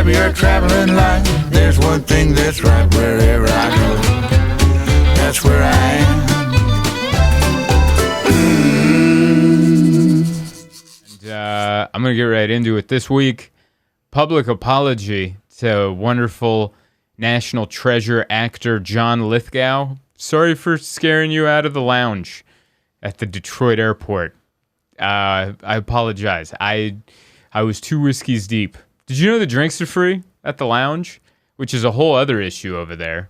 happier traveling light. There's one thing that's right wherever I go. That's where I am. And I'm going to get right into it. This week, public apology to wonderful national treasure actor John Lithgow. Sorry for scaring you out of the lounge at the Detroit airport. I apologize. I was 2 whiskeys deep. Did you know the drinks are free at the lounge? Which is a whole other issue over there.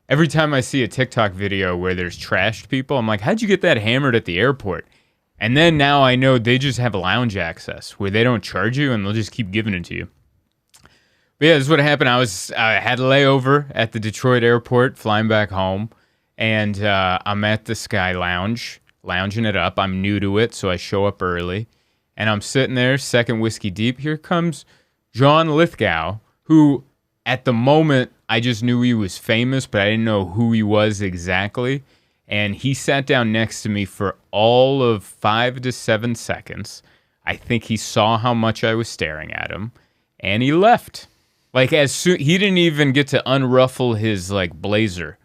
Every time I see a TikTok video where there's trashed people, I'm like, how'd you get that hammered at the airport? And then now I know they just have lounge access where they don't charge you and they'll just keep giving it to you. But yeah, this is what happened. I had a layover at the Detroit airport, flying back home, and I'm at the Sky Lounge, lounging it up. I'm new to it, so I show up early, and I'm sitting there, second whiskey deep. Here comes John Lithgow, who at the moment I just knew he was famous, but I didn't know who he was exactly. And he sat down next to me for all of 5 to 7 seconds. I think he saw how much I was staring at him, and he left. Like, as soon, he didn't even get to unruffle his, like, blazer.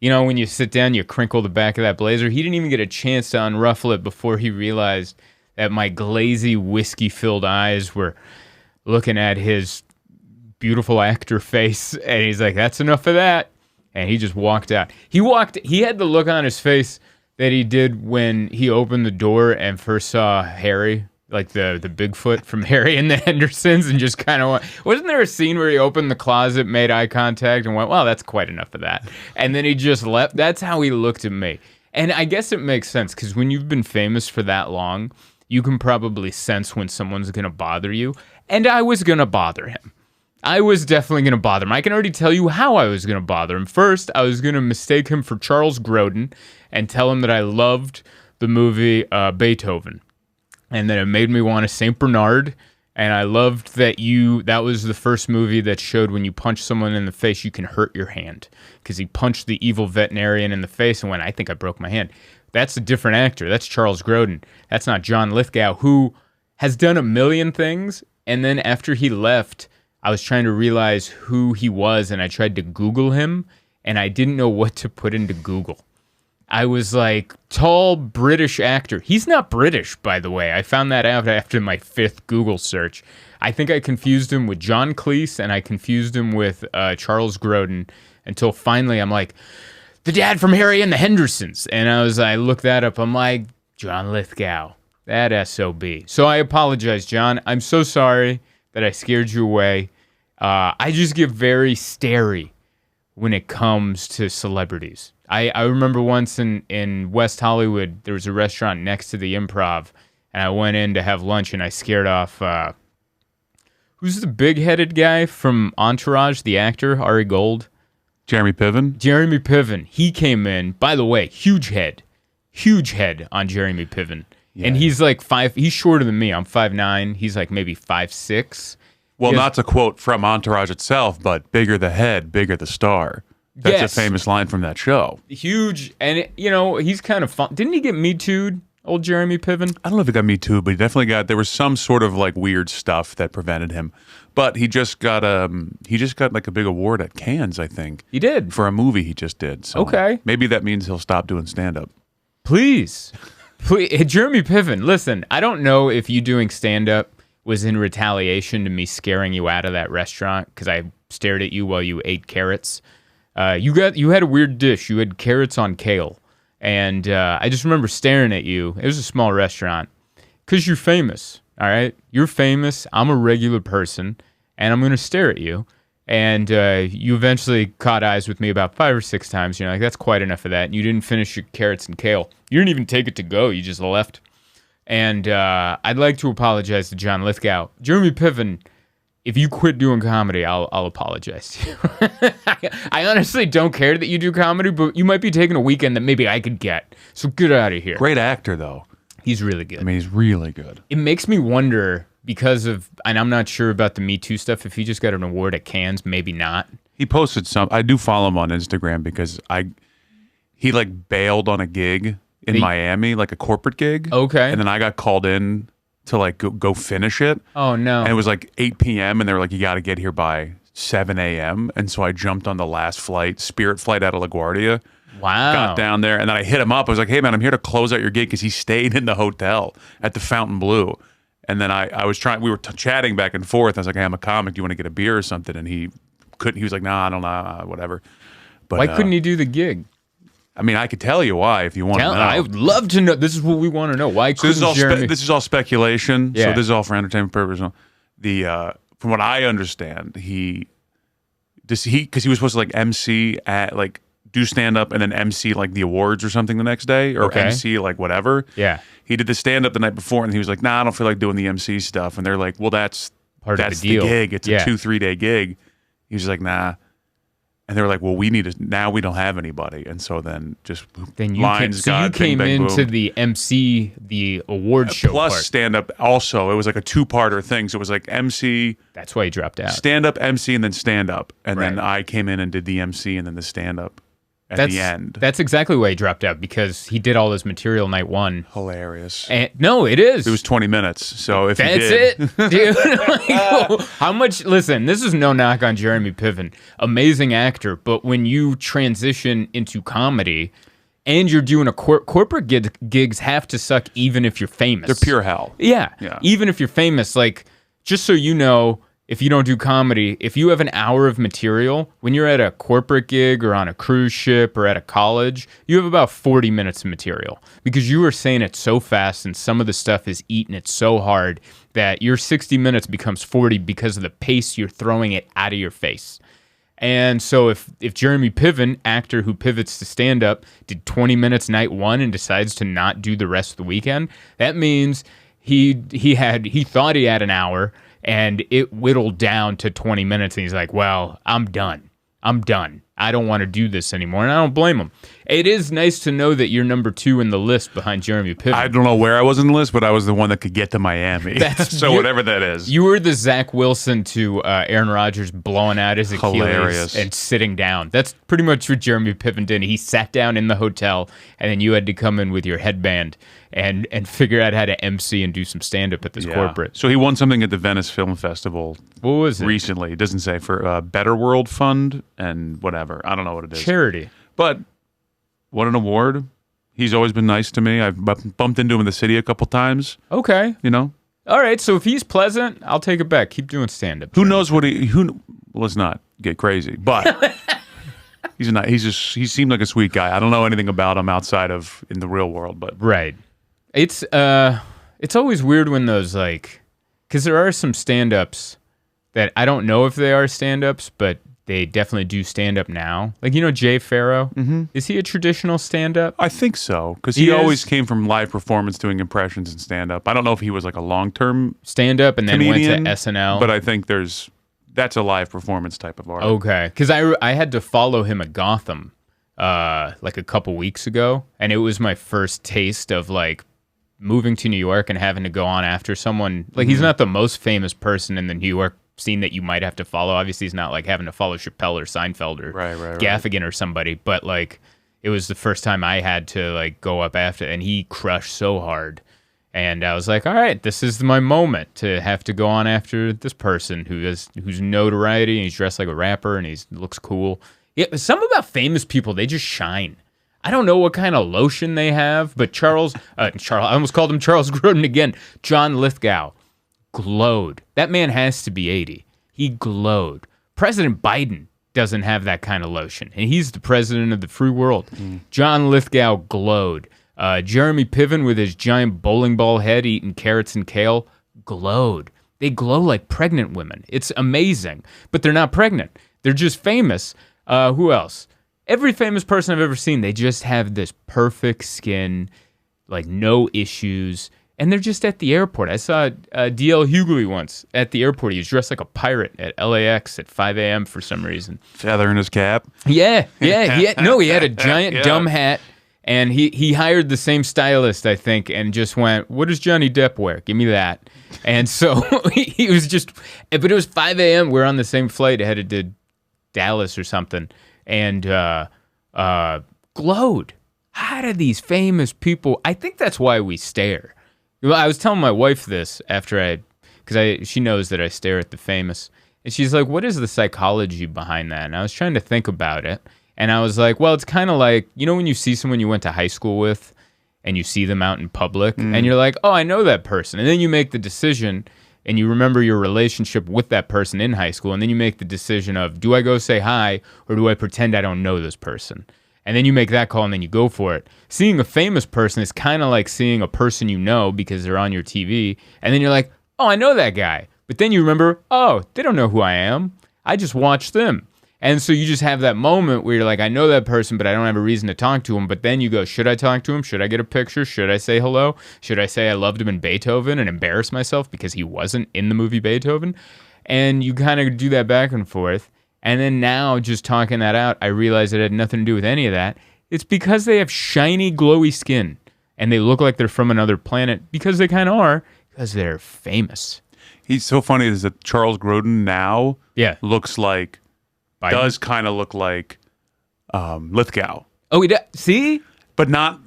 You know, when you sit down, you crinkle the back of that blazer. He didn't even get a chance to unruffle it before he realized that my glazy, whiskey-filled eyes were looking at his beautiful actor face. And he's like, that's enough of that. And he just walked out. He had the look on his face that he did when he opened the door and first saw Harry, like the Bigfoot from Harry and the Hendersons, and just kind of wasn't there a scene where he opened the closet, made eye contact, and went, well, that's quite enough of that. And then he just left. That's how he looked at me. And I guess it makes sense, because when you've been famous for that long, you can probably sense when someone's going to bother you. And I was going to bother him. I was definitely going to bother him. I can already tell you how I was going to bother him. First, I was going to mistake him for Charles Grodin and tell him that I loved the movie Beethoven. And that it made me want a St. Bernard. And I loved that that was the first movie that showed when you punch someone in the face, you can hurt your hand. Because he punched the evil veterinarian in the face and went, I think I broke my hand. That's a different actor. That's Charles Grodin. That's not John Lithgow, who has done a million things. And then after he left, I was trying to realize who he was, and I tried to Google him, and I didn't know what to put into Google. I was like, tall British actor. He's not British, by the way. I found that out after my 5th Google search. I think I confused him with John Cleese, and I confused him with Charles Grodin, until finally I'm like, the dad from Harry and the Hendersons. And I looked that up. I'm like, John Lithgow, that SOB. So I apologize, John. I'm so sorry that I scared you away. I just get very starey when it comes to celebrities. I remember once in West Hollywood, there was a restaurant next to the Improv, and I went in to have lunch, and I scared off, who's the big-headed guy from Entourage, the actor, Ari Gold? Jeremy Piven? Jeremy Piven. He came in. By the way, huge head on Jeremy Piven. Yeah. And he's like he's shorter than me. I'm 5'9". He's like maybe 5'6". Well, not to quote from Entourage itself, but bigger the head, bigger the star. That's a famous line from that show. Huge. And, he's kind of fun. Didn't he get Me Too'd, old Jeremy Piven? I don't know if he got Me Too, but he definitely there was some sort of like weird stuff that prevented him. But he just got like a big award at Cannes, I think. He did. For a movie he just did. So okay. Maybe that means he'll stop doing stand-up. Please. Jeremy Piven, listen, I don't know if you doing stand-up was in retaliation to me scaring you out of that restaurant because I stared at you while you ate carrots. You had a weird dish. You had carrots on kale. And I just remember staring at you. It was a small restaurant. Because you're famous, all right? You're famous. I'm a regular person. And I'm going to stare at you. And you eventually caught eyes with me about 5 or 6 times. You're like, that's quite enough of that. And you didn't finish your carrots and kale. You didn't even take it to go. You just left. And I'd like to apologize to John Lithgow. Jeremy Piven, if you quit doing comedy, I'll apologize to you. I honestly don't care that you do comedy, but you might be taking a weekend that maybe I could get. So get out of here. Great actor, though. He's really good. I mean, he's really good. It makes me wonder because of, and I'm not sure about the Me Too stuff, if he just got an award at Cannes, maybe not. He posted some. I do follow him on Instagram because he like bailed on a gig in Miami, like a corporate gig. Okay. And then I got called in to like go finish it. Oh no. And it was like 8 p.m. and they were like, you got to get here by 7 a.m. And so I jumped on the last flight, Spirit flight out of LaGuardia. Wow. Got down there, and then I hit him up. I was like, hey, man, I'm here to close out your gig, because he stayed in the hotel at the Fontainebleau. And then I was trying, we were chatting back and forth. I was like, hey, I'm a comic. Do you want to get a beer or something? And he couldn't. He was like, nah, I don't know, whatever. But why couldn't he do the gig? I mean, I could tell you why if you want to know. I would love to know. This is what we want to know. Why couldn't Jeremy? This is all speculation. Yeah. So this is all for entertainment purposes. From what I understand, because he was supposed to like MC at like do stand up and then MC like the awards or something the next day, or MC like whatever. Yeah. He did the stand up the night before, and he was like, nah, I don't feel like doing the MC stuff. And they're like, well, that's Part of the deal. gig. It's a 2-3 day gig. He was like, nah. And they were like, well, we don't have anybody. And so then you came into the MC, the award show plus part. stand up also. It was like a 2-parter thing. So it was like MC. That's why he dropped out. Stand up, MC, and then stand up. And then Right. I came in and did the MC and then the stand up at the end. That's exactly why he dropped out, because he did all his material night one. Hilarious. And, no, it is. It was 20 minutes. So if That's he did, it, dude. Like, how much? Listen, this is no knock on Jeremy Piven, amazing actor, but when you transition into comedy and you're doing a corporate gigs have to suck, even if you're famous. they're pure hell. Yeah. Yeah. Even if you're famous, like, just so you know, if you don't do comedy, if you have an hour of material, when you're at a corporate gig or on a cruise ship or at a college, you have about 40 minutes of material, because you are saying it so fast and some of the stuff is eating it so hard that your 60 minutes becomes 40 because of the pace you're throwing it out of your face. And so if Jeremy Piven, actor who pivots to stand-up, did 20 minutes night one and decides to not do the rest of the weekend, that means he thought he had an hour, and it whittled down to 20 minutes, and he's like, well, I'm done. I don't want to do this anymore, and I don't blame him. It is nice to know that you're number 2 in the list behind Jeremy Piven. I don't know where I was in the list, but I was the one that could get to Miami. So whatever that is. You were the Zach Wilson to Aaron Rodgers blowing out his Achilles Hilarious. and sitting down. That's pretty much what Jeremy Piven did. He sat down in the hotel, and then you had to come in with your headband and figure out how to MC and do some stand-up at this corporate. So he won something at the Venice Film Festival. What was it? Recently. It doesn't say, for Better World Fund and whatever. I don't know what it is. Charity. But what an award. He's always been nice to me. I've bumped into him in the city a couple times. Okay. You know? All right, so if he's pleasant, I'll take it back. Keep doing stand-up. Who knows what let's not get crazy, but he seemed like a sweet guy. I don't know anything about him outside of in the real world, but Right. It's always weird when those, like, because there are some stand-ups that I don't know if they are stand-ups, but they definitely do stand-up now. Like, you know, Jay Farrow? Mm-hmm. Is he a traditional stand-up? I think so, because He he is? always came from live performance doing impressions and stand-up. I don't know if he was like a long-term Stand-up and then comedian, went to SNL. but I think that's a live performance type of art. Okay, because I had to follow him at Gotham like a couple weeks ago, and it was my first taste of, like, moving to New York and having to go on after someone. Like, he's not the most famous person in the New York scene that you might have to follow. Obviously, he's not like having to follow Chappelle or Seinfeld or Right. Gaffigan or somebody, but like it was the first time I had to like go up after, and he crushed so hard. And I was like, all right, this is my moment to have to go on after this person who's notoriety, and he's dressed like a rapper and he looks cool. Yeah, but some about famous people, they just shine. I don't know what kind of lotion they have, but Charles, I almost called him Charles Grodin again. John Lithgow glowed. That man has to be 80. He glowed. President Biden doesn't have that kind of lotion, and he's the president of the free world. John Lithgow glowed. Jeremy Piven with his giant bowling ball head eating carrots and kale glowed. They glow like pregnant women. It's amazing, but they're not pregnant. They're just famous. Who else? Every famous person I've ever seen, they just have this perfect skin, like no issues, and they're just at the airport. I saw D.L. Hughley once at the airport. He was dressed like a pirate at LAX at 5 a.m. for some reason. Feather in his cap. Yeah. He had a giant dumb hat, and he hired the same stylist, I think, and just went, what does Johnny Depp wear? Give me that. And so he was just, but it was 5 a.m. We're on the same flight headed to Dallas or something. And glowed. How do these famous people? I think that's why we stare. Well, I was telling my wife this after she knows that I stare at the famous, and she's like, "What is the psychology behind that?" And I was trying to think about it, and I was like, "Well, it's kind of like when you see someone you went to high school with, and you see them out in public, and you're like, oh, I know that person,' and then you make the decision." And you remember your relationship with that person in high school, and then you make the decision of, do I go say hi, or do I pretend I don't know this person? And then you make that call, and then you go for it. Seeing a famous person is kind of like seeing a person you know because they're on your TV, and then you're like, oh, I know that guy. But then you remember, oh, they don't know who I am. I just watched them. And so you just have that moment where you're like, I know that person, but I don't have a reason to talk to him. But then you go, should I talk to him? Should I get a picture? Should I say hello? Should I say I loved him in Beethoven and embarrass myself because he wasn't in the movie Beethoven? And you kind of do that back and forth. And then now, just talking that out, I realize it had nothing to do with any of that. It's because they have shiny, glowy skin. And they look like they're from another planet because they kind of are, because they're famous. He's so funny is that Charles Grodin now looks like... Biden? Does kind of look like Lithgow. Oh, he does? See? But not...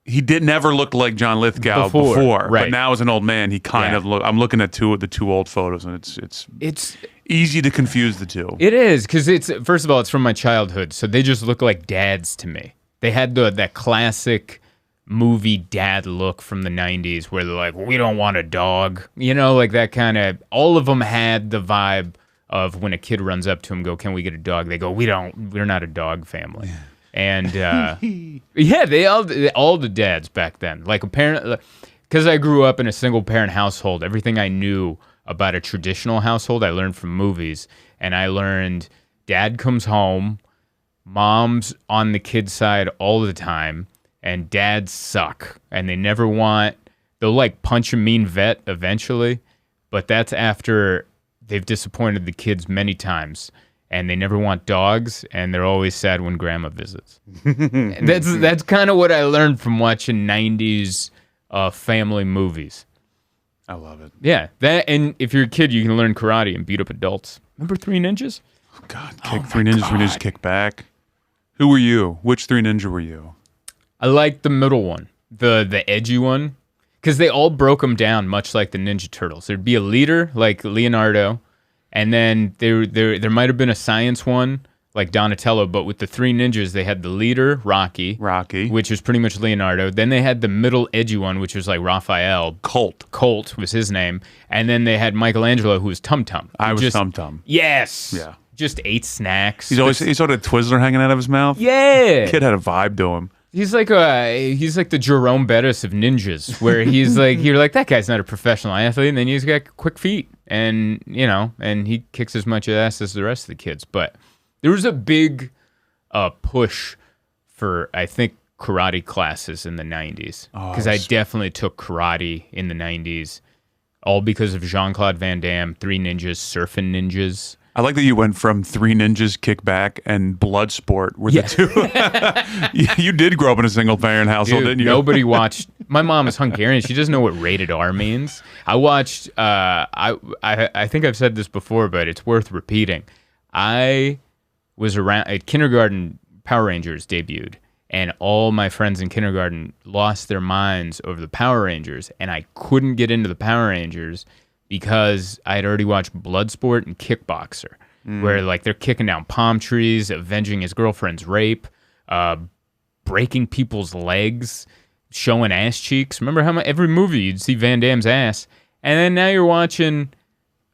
He never looked like John Lithgow before. Right. But now as an old man, he kind of look... I'm looking at the two old photos, and it's easy to confuse the two. It is, because first of all, it's from my childhood, so they just look like dads to me. They had that classic movie dad look from the 90s where they're like, we don't want a dog. Like that kind of... All of them had the vibe of when a kid runs up to him, go, can we get a dog? They go, we're not a dog family. Yeah. And they all the dads back then, like apparently, because I grew up in a single parent household, everything I knew about a traditional household, I learned from movies. And I learned dad comes home, mom's on the kid's side all the time, and dads suck. And they'll like punch a mean vet eventually, but that's after they've disappointed the kids many times, and they never want dogs, and they're always sad when grandma visits. That's kind of what I learned from watching 90s family movies. I love it. Yeah, and if you're a kid, you can learn karate and beat up adults. Remember Three Ninjas? Oh, God, Three Ninjas kick back. Who were you? Which Three Ninja were you? I like the middle one, the edgy one. Because they all broke them down much like the Ninja Turtles. There'd be a leader like Leonardo, and then there might have been a science one like Donatello, but with the three ninjas, they had the leader, Rocky, which was pretty much Leonardo. Then they had the middle edgy one, which was like Raphael. Colt was his name. And then they had Michelangelo, who was Tum Tum. I was Tum Tum. Yes. Yeah. Just ate snacks. He's always had a Twizzler hanging out of his mouth. Yeah. Kid had a vibe to him. He's like the Jerome Bettis of ninjas, where he's like, you're like, that guy's not a professional athlete, and then he's got quick feet, and and he kicks as much ass as the rest of the kids. But there was a big push for, I think, karate classes in the 90s, because I definitely took karate in the 90s, all because of Jean-Claude Van Damme, Three Ninjas, Surfing Ninjas. I like that you went from Three Ninjas, Kickback, and Bloodsport were the two. You did grow up in a single-parent household, didn't you? Nobody watched. My mom is Hungarian. She doesn't know what rated R means. I watched. I think I've said this before, but it's worth repeating. I was around at kindergarten. Power Rangers debuted, and all my friends in kindergarten lost their minds over the Power Rangers, and I couldn't get into the Power Rangers because I had already watched Bloodsport and Kickboxer, where like they're kicking down palm trees, avenging his girlfriend's rape, breaking people's legs, showing ass cheeks. Remember how every movie you'd see Van Damme's ass, and then now you're watching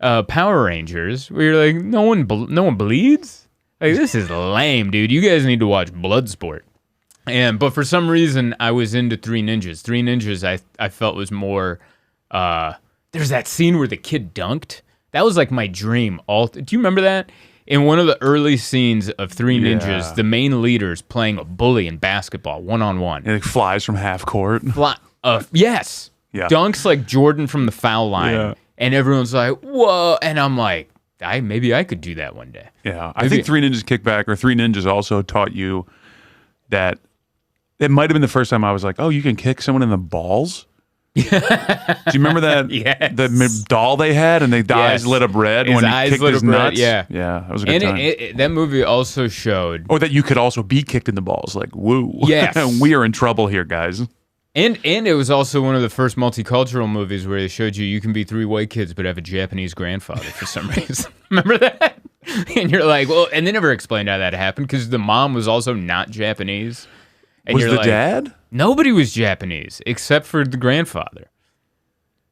Power Rangers, where you're like, no one bleeds. Like, this is lame, dude. You guys need to watch Bloodsport. But for some reason, I was into Three Ninjas. Three Ninjas, I felt was more. There's that scene where the kid dunked. That was like my dream. Do you remember that? In one of the early scenes of Three Ninjas, the main leader's playing a bully in basketball, one-on-one. And it flies from half court. Yes. Yeah. Dunks like Jordan from the foul line. Yeah. And everyone's like, whoa. And I'm like, maybe I could do that one day. Yeah. I think Three Ninjas Kickback or Three Ninjas also taught you that it might have been the first time I was like, oh, you can kick someone in the balls? Do you remember that? Yes. The doll they had, and the eyes lit up red when he kicked his nuts? Yeah, that was a good time. That movie also showed, or that you could also be kicked in the balls. Like, woo! Yes, we are in trouble here, guys. And it was also one of the first multicultural movies where they showed you can be 3 white kids but have a Japanese grandfather for some reason. Remember that? And you're like, well, and they never explained how that happened because the mom was also not Japanese. And Was you're the like, dad? Nobody was Japanese except for the grandfather.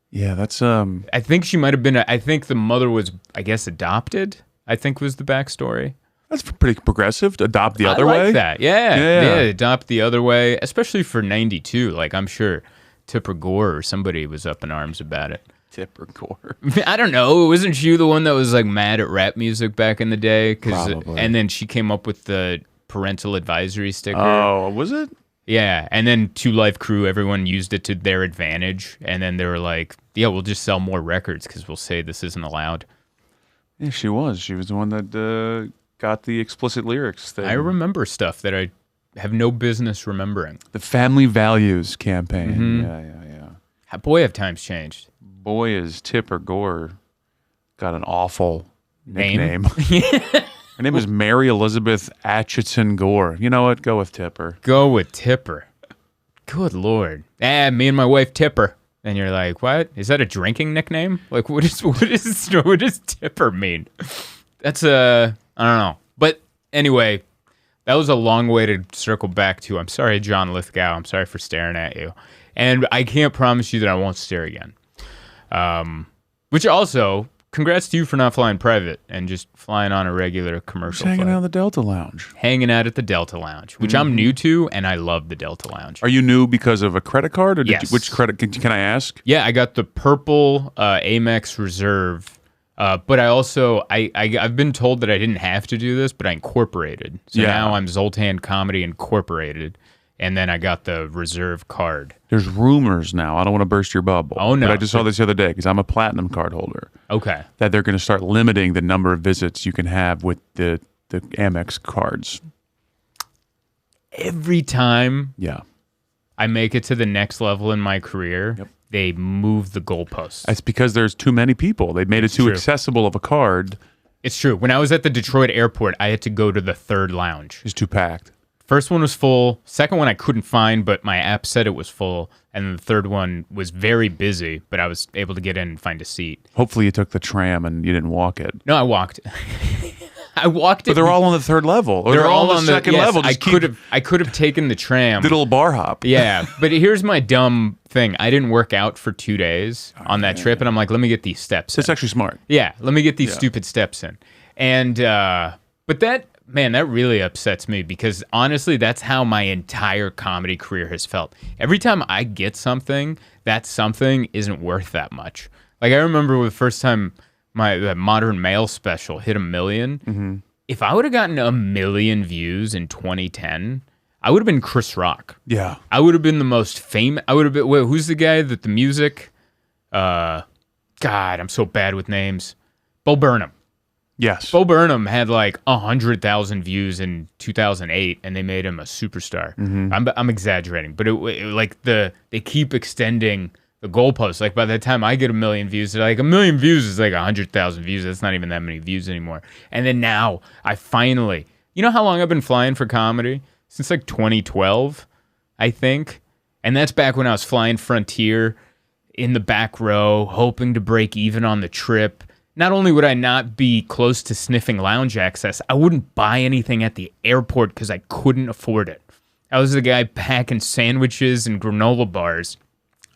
Yeah, that's I think she might have been. I think the mother was, I guess, adopted. I think was the backstory. That's pretty progressive. To adopt the other I way. like that. Yeah. Yeah. Adopt the other way, especially for '92. Like I'm sure Tipper Gore or somebody was up in arms about it. Tipper Gore. I don't know. Wasn't she the one that was like mad at rap music back in the day? Probably. And then she came up with the parental advisory sticker. Oh, was it? Yeah, and then Two Life Crew, everyone used it to their advantage, and then they were like, "Yeah, we'll just sell more records because we'll say this isn't allowed." Yeah, she was. She was the one that got the explicit lyrics thing. I remember stuff that I have no business remembering. The Family Values campaign. Mm-hmm. Yeah. Boy, have times changed. Boy, is Tipper Gore got an awful Name? nickname. Her name was Mary Elizabeth Atchison Gore. You know what? Go with Tipper. Go with Tipper. Good Lord. Me and my wife Tipper. And you're like, what? Is that a drinking nickname? Like, what does Tipper mean? That's I don't know. But anyway, that was a long way to circle back to, I'm sorry, John Lithgow. I'm sorry for staring at you. And I can't promise you that I won't stare again. Which also, congrats to you for not flying private and just flying on a regular commercial Hanging flight. out at the Delta Lounge. Hanging out at the Delta Lounge, which I'm new to, and I love the Delta Lounge. Are you new because of a credit card? Or Yes. which credit? Can I ask? Yeah, I got the purple Amex Reserve, but I also I've been told that I didn't have to do this, but I incorporated. So Yeah. now I'm Zoltan Comedy Incorporated, and then I got the Reserve card. There's rumors now. I don't want to burst your bubble. Oh, no. But I just saw this the other day because I'm a platinum card holder. Okay. That they're going to start limiting the number of visits you can have with the Amex cards. Every time Yeah. I make it to the next level in my career, they move the goalposts. It's because there's too many people. They made it too true. accessible of a card. It's true. When I was at the Detroit airport, I had to go to the third lounge. It's too packed. First one was full. Second one I couldn't find, but my app said it was full. And then the third one was very busy, but I was able to get in and find a seat. Hopefully you took the tram and you didn't walk it. No, I walked. I walked it. But they're all on the third level. Or they're all on the second yes, level. I Just could have taken the tram. did a little bar hop. Yeah, but here's my dumb thing. I didn't work out for 2 days on that trip, and I'm like, let me get these steps It's in. actually smart. Yeah, let me get these stupid steps in. And but that really upsets me because honestly, that's how my entire comedy career has felt. Every time I get something, that something isn't worth that much. Like I remember the first time the Modern Male special hit 1 million. Mm-hmm. If I would have gotten 1 million views in 2010, I would have been Chris Rock. Yeah. I would have been the most famous. I would have been. Wait, who's the guy that the music? God, I'm so bad with names. Bo Burnham. Yes. Bo Burnham had like 100,000 views in 2008, and they made him a superstar. I'm exaggerating, but they keep extending the goalposts. Like by the time I get 1 million views, they're like 1 million views is like 100,000 views. That's not even that many views anymore. And then now I finally, you know how long I've been flying for comedy? Since like 2012, I think. And that's back when I was flying Frontier in the back row, hoping to break even on the trip. Not only would I not be close to sniffing lounge access, I wouldn't buy anything at the airport because I couldn't afford it. I was the guy packing sandwiches and granola bars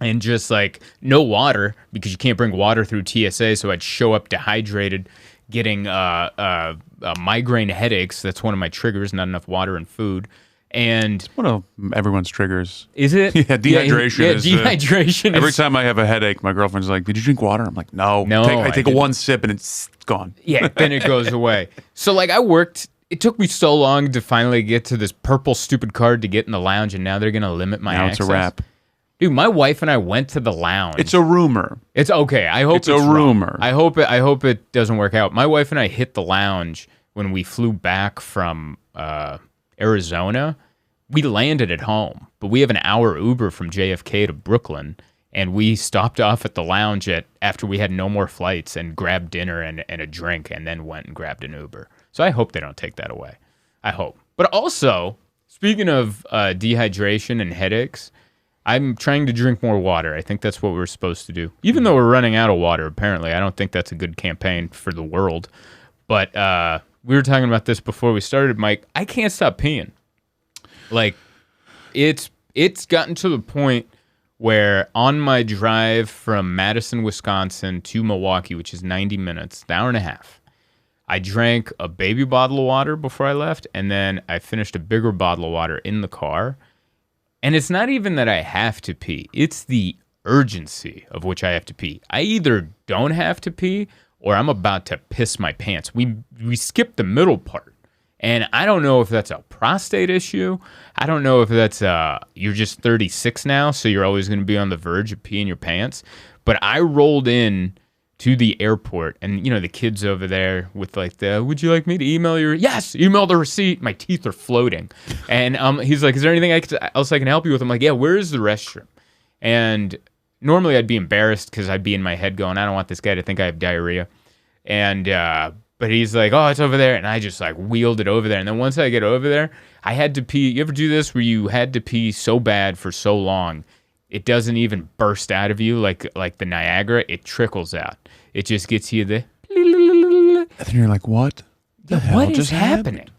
and just like no water because you can't bring water through TSA. So I'd show up dehydrated, getting migraine headaches. That's one of my triggers, not enough water and food. And One of everyone's triggers. is it? Yeah, dehydration Yeah, is, dehydration. Every is, time I have a headache, my girlfriend's like, "Did you drink water?" I'm like, "No." No, I I take didn't. one sip and it's gone. Yeah, then it goes away. So like I worked. It took me so long to finally get to this purple stupid card to get in the lounge, and now they're gonna limit my Now access. it's a wrap. Dude, my wife and I went to the lounge. It's a rumor. It's okay. I hope It's a wrong. rumor. I hope it doesn't work out. My wife and I hit the lounge when we flew back from Arizona. We landed at home, but we have an hour Uber from JFK to Brooklyn, and we stopped off at the lounge after we had no more flights and grabbed dinner and a drink, and then went and grabbed an Uber. So I hope they don't take that away. I hope. But also, speaking of dehydration and headaches, I'm trying to drink more water. I think that's what we're supposed to do. Even though we're running out of water, apparently. I don't think that's a good campaign for the world. But we were talking about this before we started, Mike. I can't stop peeing. Like, it's gotten to the point where on my drive from Madison, Wisconsin to Milwaukee, which is 90 minutes, an hour and a half, I drank a baby bottle of water before I left, and then I finished a bigger bottle of water in the car. And it's not even that I have to pee. It's the urgency of which I have to pee. I either don't have to pee or I'm about to piss my pants. We skipped the middle part. And I don't know if that's a prostate issue. I don't know if that's you're just 36 now, so you're always going to be on the verge of peeing your pants. But I rolled in to the airport, and the kids over there with like would you like me to email your? Yes, email the receipt. My teeth are floating, and he's like, is there anything else I can help you with? I'm like, yeah, where is the restroom? And normally I'd be embarrassed because I'd be in my head going, I don't want this guy to think I have diarrhea, and but he's like, oh, it's over there, and I just like wheeled it over there, and then once I get over there, I had to pee. You ever do this where you had to pee so bad for so long? It doesn't even burst out of you like the Niagara. It trickles out. It just gets you the. And then you're like, what? The hell What is just happening?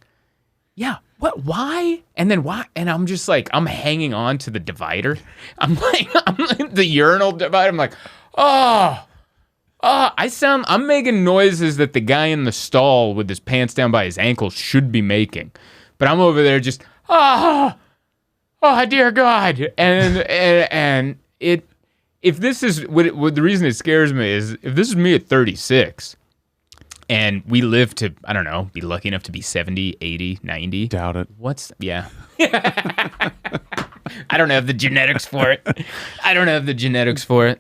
Yeah. What? Why? And then why? And I'm just like, I'm hanging on to the divider. I'm like the urinal divider. I'm like, I'm making noises that the guy in the stall with his pants down by his ankles should be making, but I'm over there just oh dear God, and it. If this is what the reason it scares me is if this is me at 36 and we live to, I don't know, be lucky enough to be 70, 80, 90. Doubt it. Yeah. I don't have the genetics for it.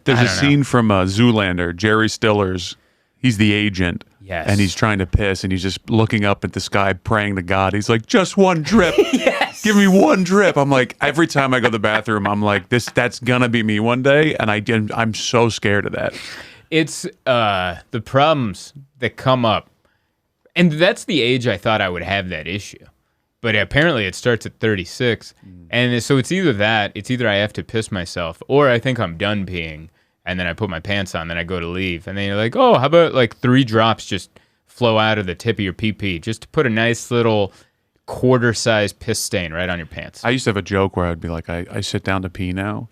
There's a scene from Zoolander, Jerry Stiller's. He's the agent. Yes. And he's trying to piss, and he's just looking up at the sky, praying to God. He's like, just one drip. Yes. Give me one drip. I'm like, every time I go to the bathroom, I'm like, that's gonna be me one day, and I'm so scared of that. It's the problems that come up, and that's the age I thought I would have that issue. But apparently it starts at 36. And so it's either I have to piss myself, or I think I'm done peeing, and then I put my pants on, then I go to leave. And then you're like, oh, how about like 3 drops just flow out of the tip of your pee-pee, just to put a nice little quarter-sized piss stain right on your pants. I used to have a joke where I'd be like, I sit down to pee now.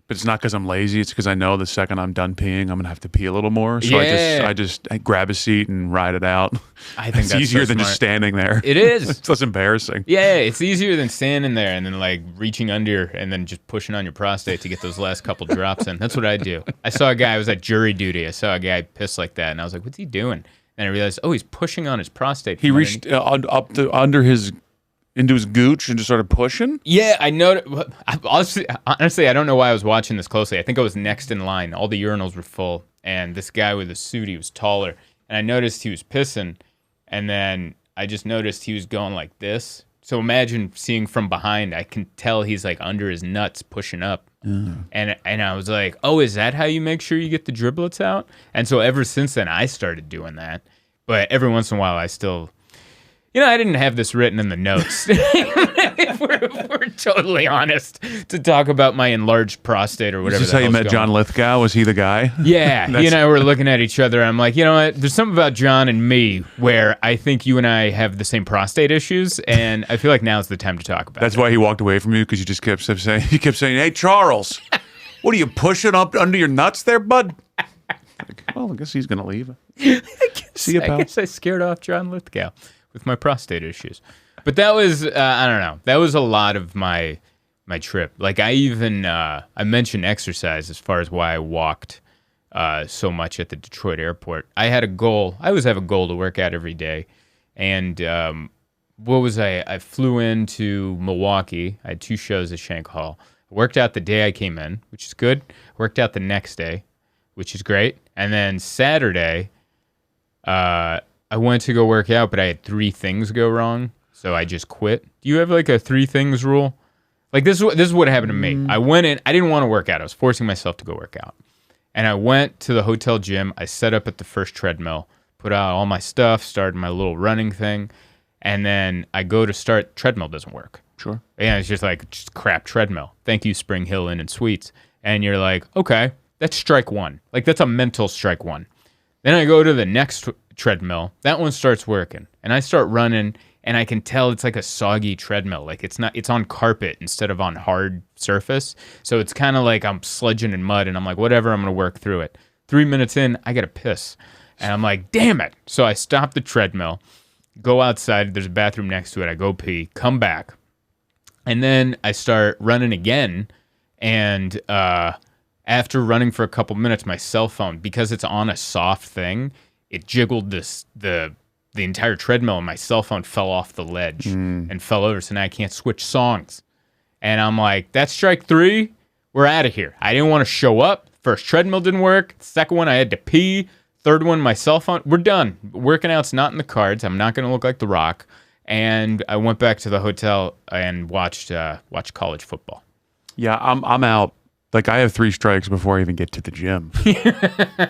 But it's not because I'm lazy. It's because I know the second I'm done peeing, I'm going to have to pee a little more. So I just grab a seat and ride it out. I think it's that's easier so than smart. just standing there. It is. It's less embarrassing. Yeah, it's easier than standing there and then like reaching under and then just pushing on your prostate to get those last couple drops in. That's what I do. I saw a guy, I was at jury duty. I saw a guy piss like that, and I was like, what's he doing? And I realized, oh, he's pushing on his prostate. He reached into his gooch and just started pushing? Yeah, I know. Honestly, I don't know why I was watching this closely. I think I was next in line. All the urinals were full, and this guy with a suit, he was taller. And I noticed he was pissing, and then I just noticed he was going like this. So imagine seeing from behind. I can tell he's like under his nuts pushing up. And I was like, oh, is that how you make sure you get the driblets out? And so ever since then, I started doing that. But every once in a while, I still... I didn't have this written in the notes. if we're totally honest, to talk about my enlarged prostate or whatever. Is this how you met John Lithgow? Was he the guy? Yeah. You and I were looking at each other. I'm like, you know what? There's something about John and me where I think you and I have the same prostate issues, and I feel like now's the time to talk about it. That's why he walked away from you, because you just kept saying, hey, Charles, what are you pushing up under your nuts there, bud? Like, well, I guess he's going to leave. See you, pal. I guess I scared off John Lithgow with my prostate issues. But that was, I don't know, that was a lot of my trip. Like I even, I mentioned exercise as far as why I walked so much at the Detroit airport. I had a goal. I always have a goal to work out every day. And I flew into Milwaukee. I had 2 shows at Shank Hall. I worked out the day I came in, which is good. Worked out the next day, which is great. And then Saturday, I went to go work out, but I had 3 things go wrong, so I just quit. Do you have like a 3 things rule? Like this is what happened to me. I went in. I didn't want to work out. I was forcing myself to go work out, and I went to the hotel gym. I set up at the first treadmill, put out all my stuff, started my little running thing, and then I go to start. Treadmill doesn't work. Sure. And it's just like just crap treadmill. Thank you, Spring Hill Inn and Suites. And you're like, okay, that's strike one. Like that's a mental strike one. Then I go to the next treadmill. That one starts working, and I start running, and I can tell it's like a soggy treadmill. Like it's on carpet instead of on hard surface. So it's kind of like I'm sludging in mud, and I'm like, whatever, I'm gonna work through it. 3 minutes in, I get a piss, and I'm like, damn it. So I stop the treadmill, go outside. There's a bathroom next to it. I go pee, come back, and then I start running again. And after running for a couple minutes, my cell phone, because it's on a soft thing, it jiggled the entire treadmill, and my cell phone fell off the ledge and fell over. So now I can't switch songs. And I'm like, that's strike three. We're out of here. I didn't want to show up. First treadmill didn't work. Second one, I had to pee. Third one, my cell phone. We're done. Working out's not in the cards. I'm not going to look like The Rock. And I went back to the hotel and watched college football. Yeah, I'm out. Like, I have 3 strikes before I even get to the gym.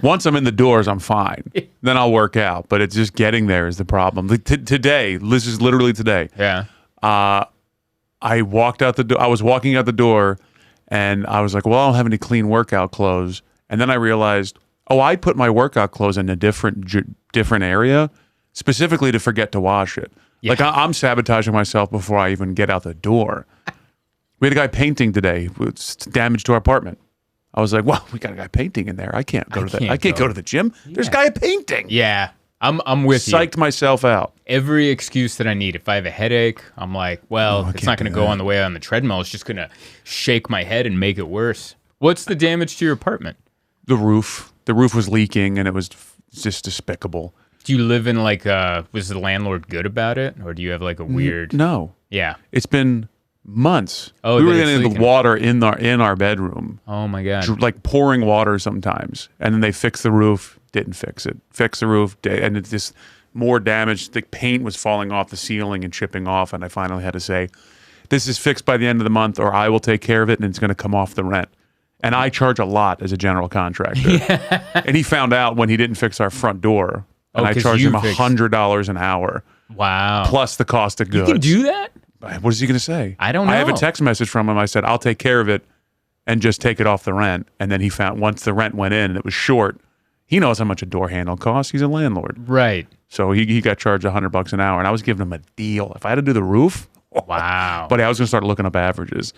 Once I'm in the doors, I'm fine. Then I'll work out. But it's just getting there is the problem. Today, this is literally today. Yeah. I walked out the door. I was walking out the door, and I was like, well, I don't have any clean workout clothes. And then I realized, I put my workout clothes in a different area, specifically to forget to wash it. Yeah. Like, I'm sabotaging myself before I even get out the door. We had a guy painting today. It's damage to our apartment. I was like, well, we got a guy painting in there. I can't go to the gym. Yeah. There's a guy painting. Yeah. I'm with you. Psyched myself out. Every excuse that I need. If I have a headache, I'm like, well, it's not going to go on the way on the treadmill. It's just going to shake my head and make it worse. What's the damage to your apartment? The roof. The roof was leaking, and it was just despicable. Do you live in was the landlord good about it? Or do you have like a weird... No. Yeah. It's been months. Oh, we were getting the water in our bedroom. Oh my God. Like pouring water sometimes. And then they fixed the roof, didn't fix it. Fixed the roof, and it's just more damage. The paint was falling off the ceiling and chipping off, and I finally had to say, this is fixed by the end of the month, or I will take care of it, and it's going to come off the rent. And I charge a lot as a general contractor. Yeah. And he found out when he didn't fix our front door, and I charged him $100 an hour. Wow. Plus the cost of goods. You can do that? What is he going to say? I don't know. I have a text message from him. I said, I'll take care of it and just take it off the rent. And then he found once the rent went in and it was short, he knows how much a door handle costs. He's a landlord. Right. So he got charged $100 an hour. And I was giving him a deal. If I had to do the roof, wow. But I was going to start looking up averages.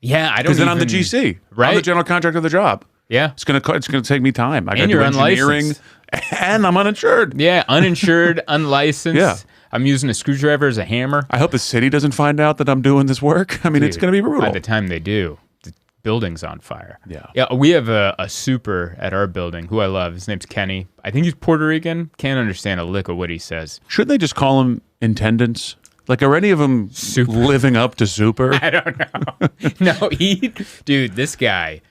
Yeah, I don't. Because then I'm the GC. Right. I'm the general contractor of the job. Yeah. It's gonna take me time. I got to do engineering, and I'm uninsured. Yeah, uninsured, unlicensed. Yeah. I'm using a screwdriver as a hammer. I hope the city doesn't find out that I'm doing this work. I mean, it's going to be brutal. By the time they do, the building's on fire. Yeah. Yeah, we have a super at our building who I love. His name's Kenny. I think he's Puerto Rican. Can't understand a lick of what he says. Shouldn't they just call him intendants? Like, are any of them super living up to super? I don't know. No, dude, this guy.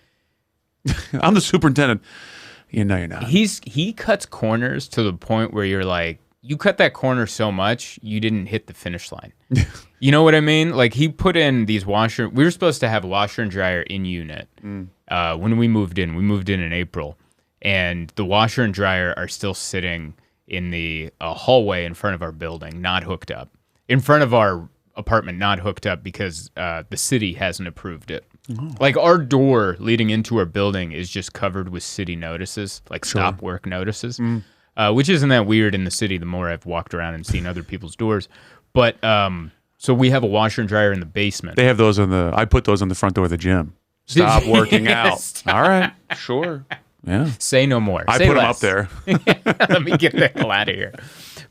I'm the superintendent. You're not. He cuts corners to the point where you're like, you cut that corner so much, you didn't hit the finish line. You know what I mean? Like, he put in these washer. We were supposed to have a washer and dryer in unit when we moved in. We moved in April, and the washer and dryer are still sitting in the hallway in front of our building, not hooked up. In front of our apartment, not hooked up because the city hasn't approved it. Oh. Like, our door leading into our building is just covered with city notices, like stop work notices, which isn't that weird in the city the more I've walked around and seen other people's doors. But so we have a washer and dryer in the basement. They have those I put those on the front door of the gym. Stop working out. Stop. All right, sure. Yeah. Say no more. I Say put less. them up there. Let me get the hell out of here.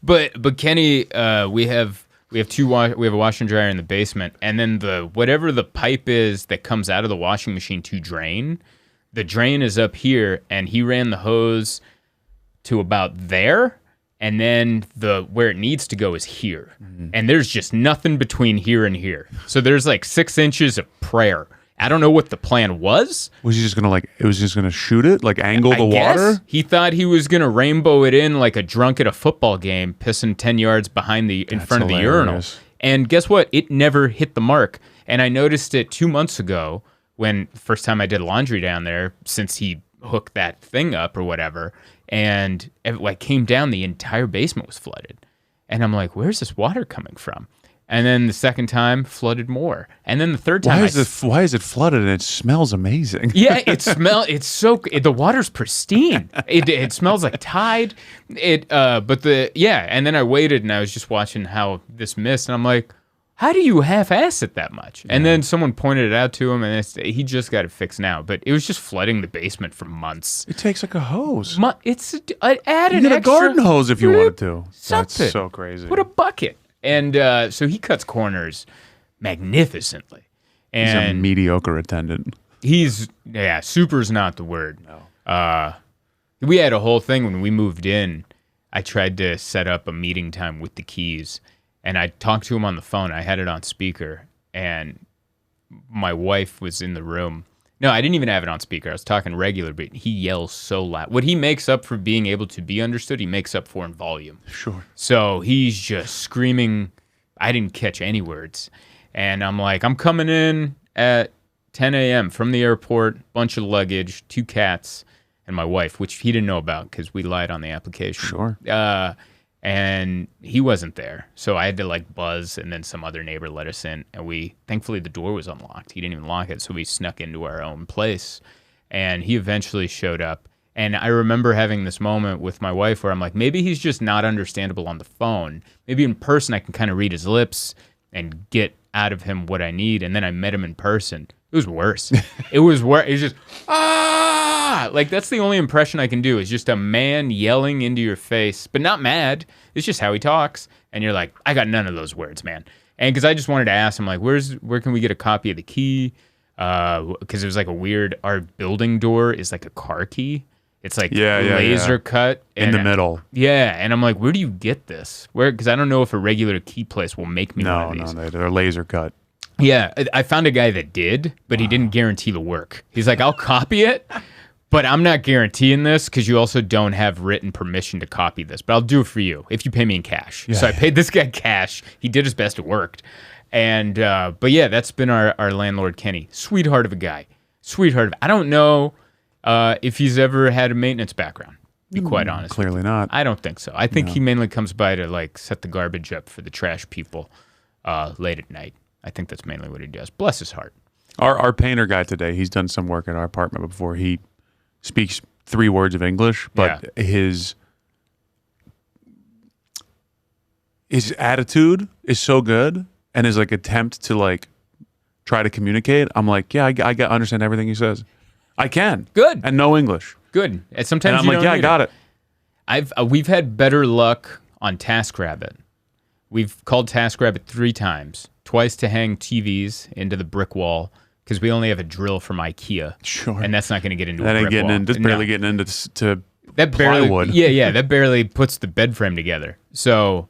But Kenny, we have a washer and dryer in the basement, and then whatever the pipe is that comes out of the washing machine to drain, the drain is up here, and he ran the hose to about there, and then where it needs to go is here. Mm-hmm. And there's just nothing between here and here. So there's like 6 inches of prayer. I don't know what the plan was. Was he just gonna shoot it, like angle the water? He thought he was gonna rainbow it in like a drunk at a football game, pissing 10 yards behind in front of the urinal. And guess what? It never hit the mark. And I noticed it 2 months ago when first time I did laundry down there since he hooked that thing up or whatever. And it came down, the entire basement was flooded. And I'm like, where's this water coming from? And then the second time, flooded more. And then the third time, Why is it flooded and it smells amazing? yeah, the water's pristine. It smells like tide. And then I waited and I was just watching how this mist, and I'm like, how do you half-ass it that much? And then someone pointed it out to him, and he just got it fixed now. But it was just flooding the basement for months. It takes like a hose. Add You an get a extra garden hose if you wanted to. something. That's so crazy. Put a bucket. And so he cuts corners magnificently. He's a And mediocre attendant. super's not the word. No. We had a whole thing when we moved in. I tried to set up a meeting time with the Keys, and I talked to him on the phone. I had it on speaker, and my wife was in the room. No, I didn't even have it on speaker. I was talking regular, but he yells so loud. What he makes up for being able to be understood, he makes up for in volume. Sure. So he's just screaming. I didn't catch any words. And I'm like, I'm coming in at 10 a.m. from the airport, bunch of luggage, 2 cats, and my wife, which he didn't know about because we lied on the application. Sure. And he wasn't there. So I had to like buzz, and then some other neighbor let us in. And thankfully the door was unlocked. He didn't even lock it. So we snuck into our own place. And he eventually showed up. And I remember having this moment with my wife where I'm like, maybe he's just not understandable on the phone. Maybe in person I can kind of read his lips and get out of him what I need. And then I met him in person. It was worse. It was worse. It was just, like that's the only impression I can do is just a man yelling into your face, but not mad. It's just how he talks. And you're like, I got none of those words, man. And because I just wanted to ask him, like, where can we get a copy of the key? Because it was like our building door is like a car key. It's like laser cut. In the middle. Yeah. And I'm like, where do you get this? Because I don't know if a regular key place will make me one of these. No, they're laser cut. Yeah, I found a guy that did, but he didn't guarantee the work. He's like, I'll copy it, but I'm not guaranteeing this because you also don't have written permission to copy this. But I'll do it for you if you pay me in cash. Yeah. So I paid this guy cash. He did his best. It worked. And but yeah, that's been our landlord, Kenny. Sweetheart of a guy. I don't know if he's ever had a maintenance background, to be quite honest. Clearly not. I don't think so. I think he mainly comes by to like set the garbage up for the trash people late at night. I think that's mainly what he does. Bless his heart. Our painter guy today, he's done some work at our apartment before. He speaks 3 words of English, but his attitude is so good, and his like attempt to like try to communicate. I'm like, yeah, I understand everything he says. I can. Good. And no English. Good. And sometimes and I'm like, yeah, I got it. We've had better luck on Taskrabbit. We've called Taskrabbit 3 times. Twice to hang TVs into the brick wall because we only have a drill from IKEA. Sure. And that's not going to get into that a ain't brick getting wall. in. That's barely getting into that plywood. Yeah, that barely puts the bed frame together. So,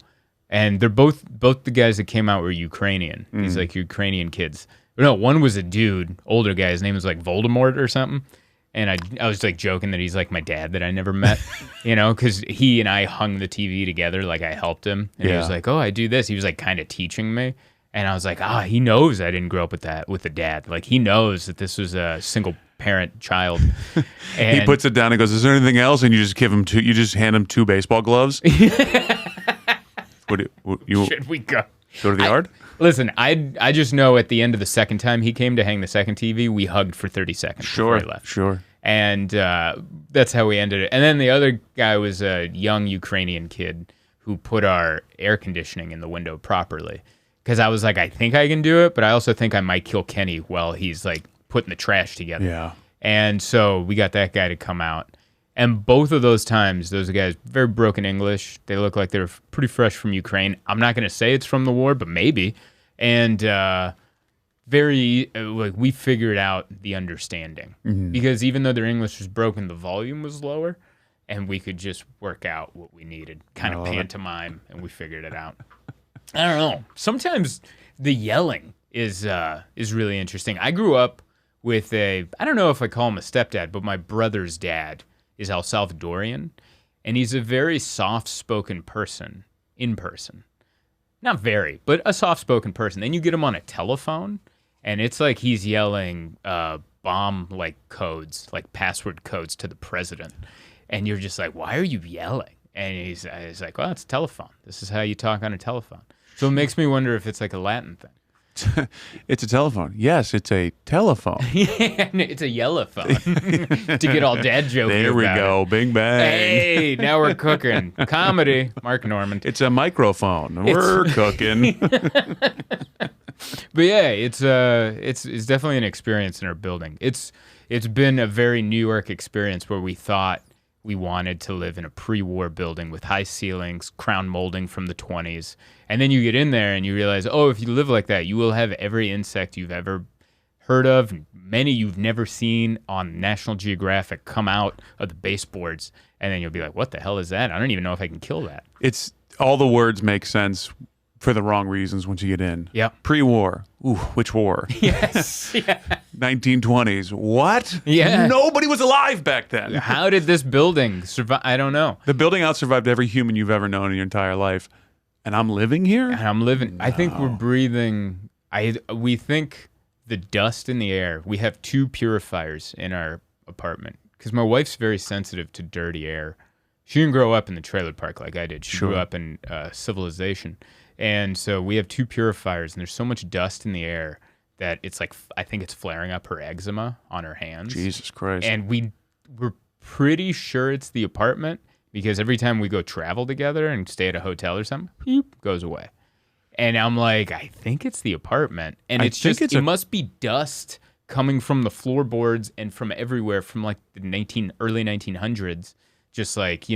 and they're both the guys that came out were Ukrainian. These like Ukrainian kids. No, one was a dude, older guy. His name was like Voldemort or something. And I was like joking that he's like my dad that I never met, because he and I hung the TV together. Like I helped him. And he was like, oh, I do this. He was like kind of teaching me. And I was like, he knows I didn't grow up with a dad. Like he knows that this was a single parent child. And he puts it down and goes, is there anything else? And you just you just hand him 2 baseball gloves. Should we go to the yard? Listen, I just know at the end of the second time he came to hang the second TV, we hugged for 30 seconds before he left. Sure. And that's how we ended it. And then the other guy was a young Ukrainian kid who put our air conditioning in the window properly. Because I was like, I think I can do it, but I also think I might kill Kenny while he's like putting the trash together. Yeah. And so we got that guy to come out. And both of those times, those guys, very broken English. They look like they're pretty fresh from Ukraine. I'm not going to say it's from the war, but maybe. And we figured out the understanding. Mm-hmm. Because even though their English was broken, the volume was lower. And we could just work out what we needed. Kind of pantomime, and we figured it out. I don't know. Sometimes the yelling is really interesting. I grew up with I don't know if I call him a stepdad, but my brother's dad is El Salvadorian, and he's a very soft-spoken person in person. Not very, but a soft-spoken person. Then you get him on a telephone, and it's like he's yelling bomb-like codes, like password codes to the president. And you're just like, why are you yelling? And he's like, well, it's a telephone. This is how you talk on a telephone. So it makes me wonder if it's like a Latin thing. It's a telephone. Yes, it's a telephone. Yeah, it's a yellow phone. To get all dad jokey There we about go. it. Bing bang. Hey, now we're cooking. Comedy. Mark Normand. It's a microphone. We're cooking. But yeah, it's definitely an experience in our building. It's been a very New York experience where we thought we wanted to live in a pre-war building with high ceilings, crown molding from the 20s. And then you get in there and you realize, oh, if you live like that, you will have every insect you've ever heard of, many you've never seen on National Geographic come out of the baseboards. And then you'll be like, what the hell is that? I don't even know if I can kill that. It's all the words make sense for the wrong reasons once you get in. Yeah. Pre-war. Ooh, which war? Yes. Yeah. 1920s. What? Yeah. Nobody was alive back then. How did this building survive? I don't know. The building out-survived every human you've ever known in your entire life. And I'm living here? And I'm living. I think we're breathing. We think the dust in the air. We have 2 purifiers in our apartment because my wife's very sensitive to dirty air. She didn't grow up in the trailer park like I did. She grew up in civilization. And so we have 2 purifiers, and there's so much dust in the air that it's like, I think it's flaring up her eczema on her hands. Jesus Christ. And we're pretty sure it's the apartment because every time we go travel together and stay at a hotel or something, beep, goes away. And I'm like, I think it's the apartment. And it's just, it must be dust coming from the floorboards and from everywhere from like the early 1900s, just like,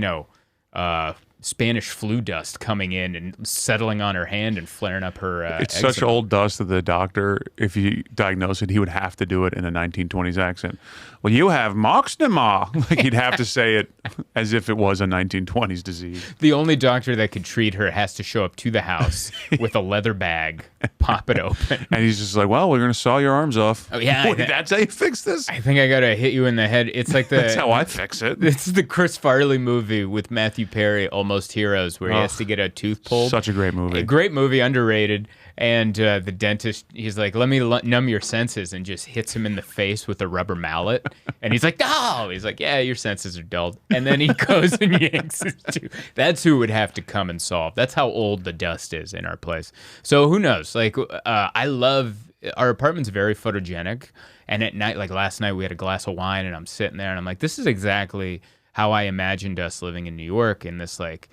Spanish flu dust coming in and settling on her hand and flaring up her it's eczema. such old dust that the doctor, if you diagnose it, he would have to do it in a 1920s accent. Well, you have moxdema. Like he'd have to say it as if it was a 1920s disease. The only doctor that could treat her has to show up to the house with a leather bag, pop it open. And he's just like, well, we're going to saw your arms off. Oh, yeah. Wait, that's how you fix this? I think I got to hit you in the head. It's like That's how I fix it. It's the Chris Farley movie with Matthew Perry, Almost Heroes, where he has to get a tooth pulled. Such a great movie. A great movie, underrated. And the dentist, he's like, let me numb your senses, and just hits him in the face with a rubber mallet. And he's like, no! He's like, yeah, your senses are dulled. And then he goes and yanks his tooth. That's who would have to come and solve. That's how old the dust is in our place. So who knows? Like, I love, our apartment's very photogenic. And at night, like last night, we had a glass of wine, and I'm sitting there, and I'm like, this is exactly how I imagined us living in New York, in this like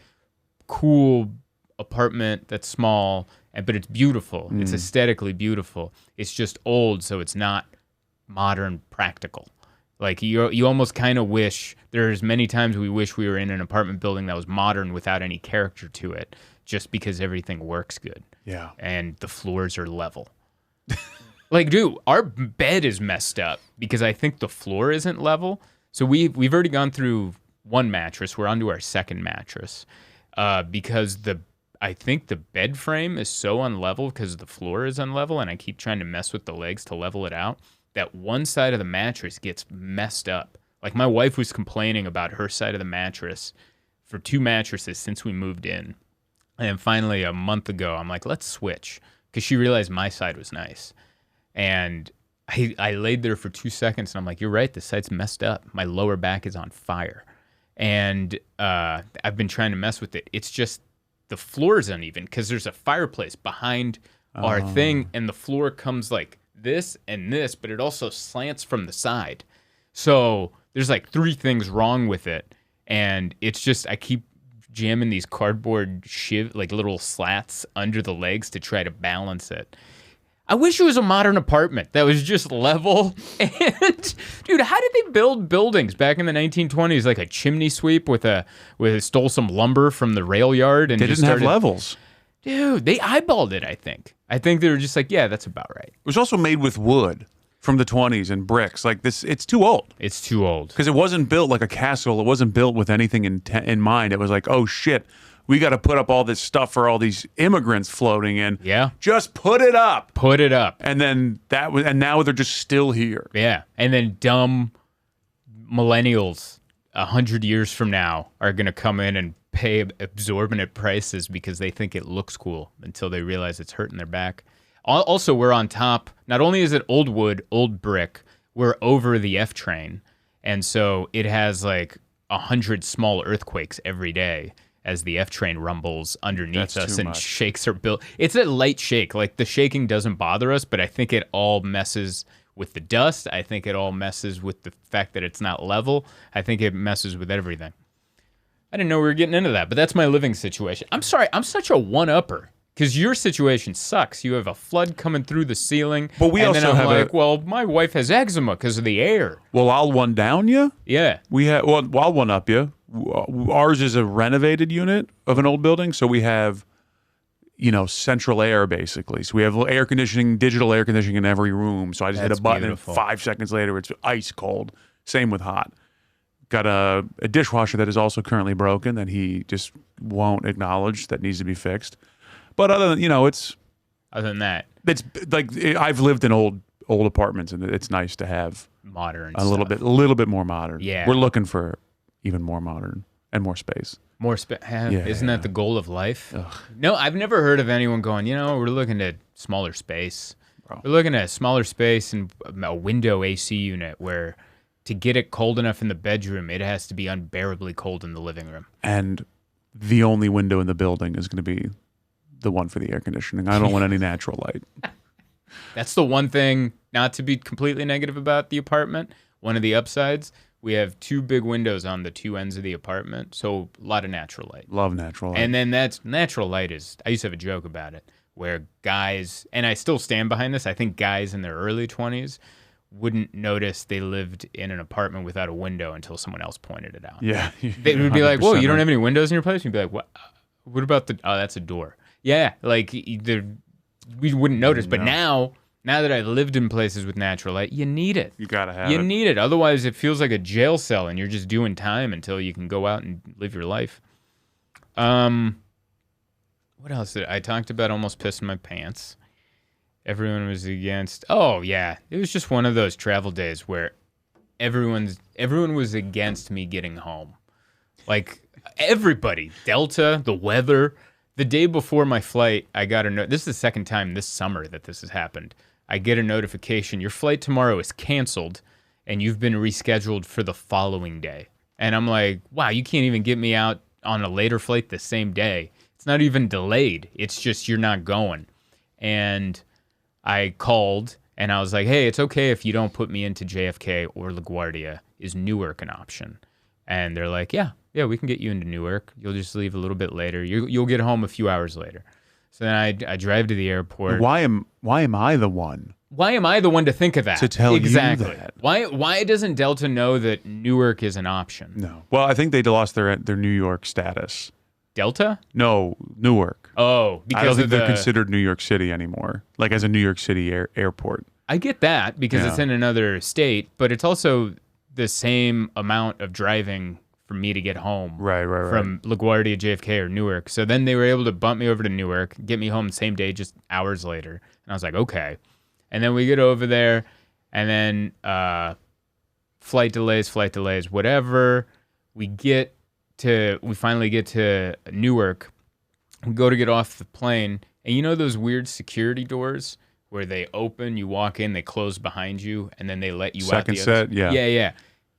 cool apartment that's small, but it's beautiful. It's aesthetically beautiful. It's just old, so it's not modern practical. Like you almost kind of wish, there's many times we wish we were in an apartment building that was modern without any character to it, just because everything works good. Yeah. And the floors are level. Like, dude, our bed is messed up because I think the floor isn't level. So we've already gone through one mattress. We're onto our second mattress because I think the bed frame is so unlevel because the floor is unlevel, and I keep trying to mess with the legs to level it out, that one side of the mattress gets messed up. Like my wife was complaining about her side of the mattress for 2 mattresses since we moved in. And finally, a month ago, I'm like, let's switch, because she realized my side was nice. And I laid there for 2 seconds, and I'm like, you're right, this side's messed up. My lower back is on fire. And I've been trying to mess with it. It's just the floor is uneven because there's a fireplace behind our thing, and the floor comes like this and this, but it also slants from the side. So there's like 3 things wrong with it, and it's just I keep jamming these cardboard like little slats under the legs to try to balance it. I wish it was a modern apartment that was just level. And dude, how did they build buildings back in the 1920s? Like a chimney sweep with stole some lumber from the rail yard and they didn't have levels. Dude, they eyeballed it. I think they were just like, yeah, that's about right. It was also made with wood from the 20s and bricks. Like this, it's too old. It's too old because it wasn't built like a castle. It wasn't built with anything in mind. It was like, oh shit, we got to put up all this stuff for all these immigrants floating in. Yeah. Just put it up. Put it up. And then and now they're just still here. Yeah. And then dumb millennials 100 years from now are going to come in and pay exorbitant prices because they think it looks cool until they realize it's hurting their back. Also, we're on top. Not only is it old wood, old brick, we're over the F train. And so it has like 100 small earthquakes every day as the F train rumbles underneath us and shakes our build. It's a light shake. Like the shaking doesn't bother us, but I think it all messes with the dust. I think it all messes with the fact that it's not level. I think it messes with everything. I didn't know we were getting into that, but that's my living situation. I'm sorry, I'm such a one-upper. Because your situation sucks. You have a flood coming through the ceiling. But we also have well, my wife has eczema because of the air. Well, I'll one down you. Yeah. I'll one up you. Ours is a renovated unit of an old building, so we have, central air basically. So we have air conditioning, digital air conditioning in every room. So I just hit a button and 5 seconds later it's ice cold. Same with hot. Got a dishwasher that is also currently broken that he just won't acknowledge that needs to be fixed. But other than that, it's like I've lived in old apartments, and it's nice to have modern, a little bit more modern. Yeah, we're looking for even more modern and more space. More space. Isn't that the goal of life? Ugh. No, I've never heard of anyone going, we're looking at smaller space. Bro. We're looking at a smaller space and a window AC unit where to get it cold enough in the bedroom, it has to be unbearably cold in the living room. And the only window in the building is going to be the one for the air conditioning. I don't want any natural light. That's the one thing, not to be completely negative about the apartment. One of the upsides, we have 2 big windows on the 2 ends of the apartment, so a lot of natural light. Love natural light. And then that's natural light is, I used to have a joke about it, where guys, and I still stand behind this, I think guys in their early 20s wouldn't notice they lived in an apartment without a window until someone else pointed it out. Yeah. They would be like, whoa, you don't have any windows in your place? You'd be like, what about that's a door. Yeah, like we wouldn't notice. But now that I've lived in places with natural light, you need it. You gotta have it. You need it. Otherwise, it feels like a jail cell, and you're just doing time until you can go out and live your life. What else did I talked about? Almost pissing my pants. Everyone was against. Oh yeah, it was just one of those travel days where everyone was against me getting home. Like everybody, Delta, the weather. The day before my flight, I got a note. This is the second time this summer that this has happened. I get a notification. Your flight tomorrow is canceled, and you've been rescheduled for the following day. And I'm like, wow, you can't even get me out on a later flight the same day. It's not even delayed. It's just you're not going. And I called, and I was like, hey, it's okay if you don't put me into JFK or LaGuardia. Is Newark an option? And they're like, yeah, we can get you into Newark. You'll just leave a little bit later. You'll get home a few hours later. So then I drive to the airport. Why am I the one? Why am I the one to think of that? To tell you that. Why doesn't Delta know that Newark is an option? No. Well, I think they lost their New York status. Delta? No, Newark. Oh, because I don't think they're considered New York City anymore. Like as a New York City airport. I get that because it's in another state, but it's also the same amount of driving for me to get home from LaGuardia, JFK, or Newark. So then they were able to bump me over to Newark, get me home the same day, just hours later. And I was like, okay. And then we get over there, and then flight delays, whatever. We finally get to Newark. We go to get off the plane, and you know those weird security doors where they open, you walk in, they close behind you, and then they let you out. Second set, yeah. Yeah.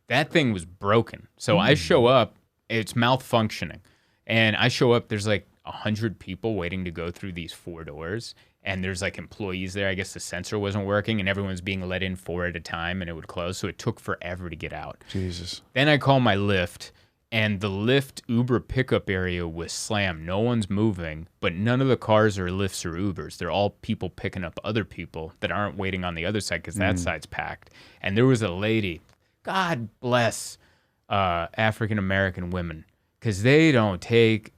That thing was broken. So I show up, it's malfunctioning. And I show up, there's like 100 people waiting to go through these 4 doors. And there's like employees there. I guess the sensor wasn't working, and everyone's being let in 4 at a time, and it would close. So it took forever to get out. Jesus. Then I call my Lyft, and the Lyft Uber pickup area was slammed. No one's moving, but none of the cars are Lyfts or Ubers. They're all people picking up other people that aren't waiting on the other side because that side's packed. And there was a lady, God bless African-American women, because a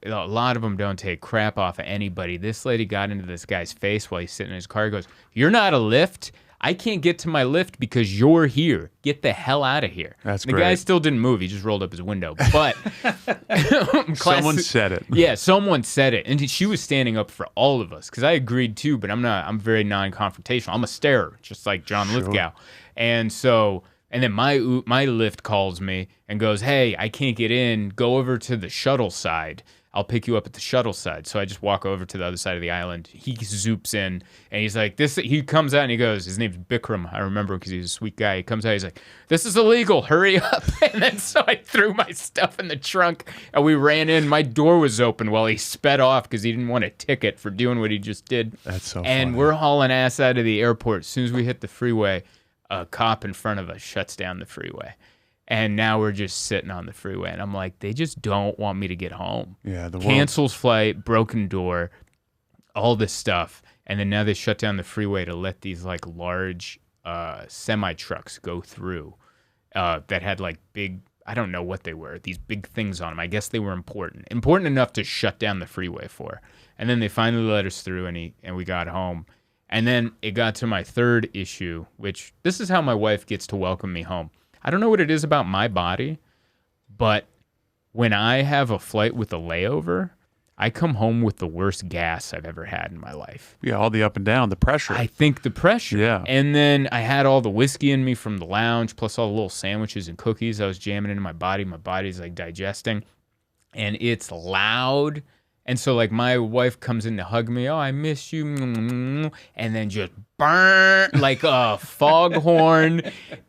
lot of them don't take crap off of anybody. This lady got into this guy's face while he's sitting in his car. He goes, "You're not a Lyft. I can't get to my Lyft because you're here. Get the hell out of here." That's great. The guy still didn't move. He just rolled up his window. But someone said it. Yeah, someone said it. And she was standing up for all of us because I agreed too, but I'm very non-confrontational. I'm a starer, just like John Lithgow. And then my Lyft calls me and goes, "Hey, I can't get in. Go over to the shuttle side. I'll pick you up at the shuttle side. So I just walk over to the other side of the island. He zoops in and he's like, he comes out and he goes, his name's Bikram. I remember him because he's a sweet guy. He comes out, he's like, this is illegal, hurry up. And then so I threw my stuff in the trunk and we ran in. My door was open while he sped off because he didn't want a ticket for doing what he just did. That's so And funny. we're hauling ass out of the airport. As soon as we hit the freeway, a cop in front of us shuts down the freeway. And now we're just sitting on the freeway. And I'm like, they just don't want me to get home. Yeah, the world. Cancels flight, broken door, all this stuff. And then now they shut down the freeway to let these like large semi-trucks go through that had like big, I don't know what they were, these big things on them. I guess they were important enough to shut down the freeway for. And then they finally let us through and we got home. And then it got to my third issue, which this is how my wife gets to welcome me home. I don't know what it is about my body, but when I have a flight with a layover, I come home with the worst gas I've ever had in my life. Yeah, all the up and down, the pressure. I think the pressure. Yeah. And then I had all the whiskey in me from the lounge, plus all the little sandwiches and cookies I was jamming into my body. My body's like digesting. And it's loud. And so like my wife comes in to hug me. Oh, I miss you. And then just burn like a foghorn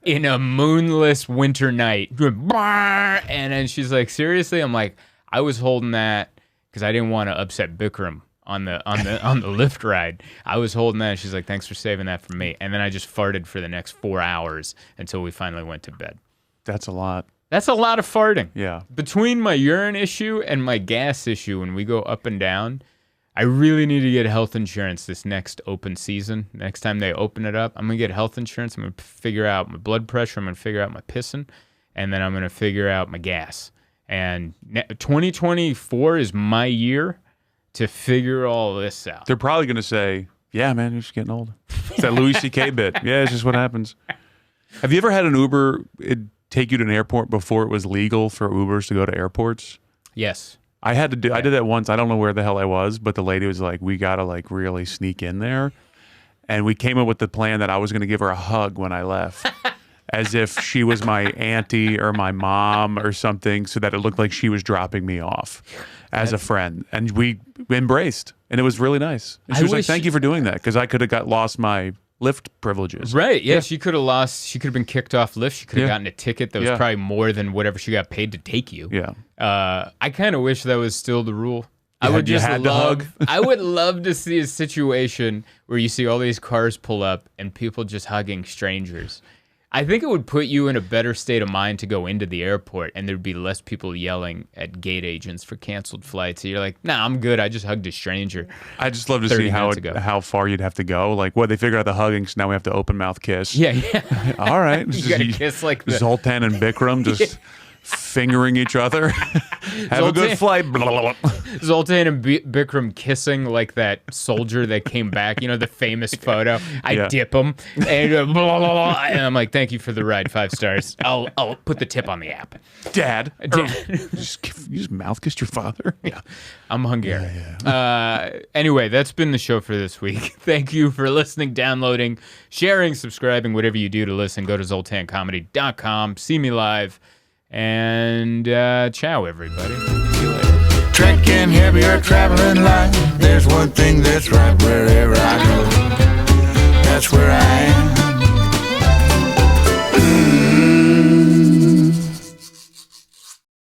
in a moonless winter night. And then she's like, seriously? I'm like, I was holding that because I didn't want to upset Bikram on the lift ride. I was holding that. She's like, thanks for saving that for me. And then I just farted for the next 4 hours until we finally went to bed. That's a lot. That's a lot of farting. Yeah. Between my urine issue and my gas issue, when we go up and down, I really need to get health insurance this next open season. Next time they open it up, I'm going to get health insurance. I'm going to figure out my blood pressure. I'm going to figure out my pissing. And then I'm going to figure out my gas. And 2024 is my year to figure all this out. They're probably going to say, yeah, man, you're just getting older. It's that Louis C.K. bit. Yeah, it's just what happens. Have you ever had an Uber take you to an airport before it was legal for Ubers to go to airports? Yes. I did that once. I don't know where the hell I was, but the lady was like, we got to like really sneak in there. And we came up with the plan that I was going to give her a hug when I left. As if she was my auntie or my mom or something, so that it looked like she was dropping me off as a friend. And we embraced, and it was really nice. And she was like, thank you for doing that, because I could have lost my Lyft privileges. Right, yeah. She could have been kicked off Lyft. She could have gotten a ticket that was probably more than whatever she got paid to take you. Yeah. I kind of wish that was still the rule. I would love to see a situation where you see all these cars pull up and people just hugging strangers. I think it would put you in a better state of mind to go into the airport, and there'd be less people yelling at gate agents for canceled flights. So you're like, nah, I'm good. I just hugged a stranger. I just love to see how far you'd have to go. Like, they figured out the hugging, so now we have to open mouth kiss. Yeah. All right. You got to kiss like the Zoltan and Bikram just fingering each other. Have a good flight. Zoltan and Bikram kissing like that soldier that came back. You know, the famous photo. I dip him. And, and I'm like, thank you for the ride. 5 stars. I'll put the tip on the app. Dad. You just mouth kissed your father? Yeah. I'm Hungarian. Anyway, that's been the show for this week. Thank you for listening, downloading, sharing, subscribing, whatever you do to listen. Go to zoltancomedy.com. See me live. And ciao, everybody. See you later. Trekking heavy or traveling light, there's one thing that's right wherever I go.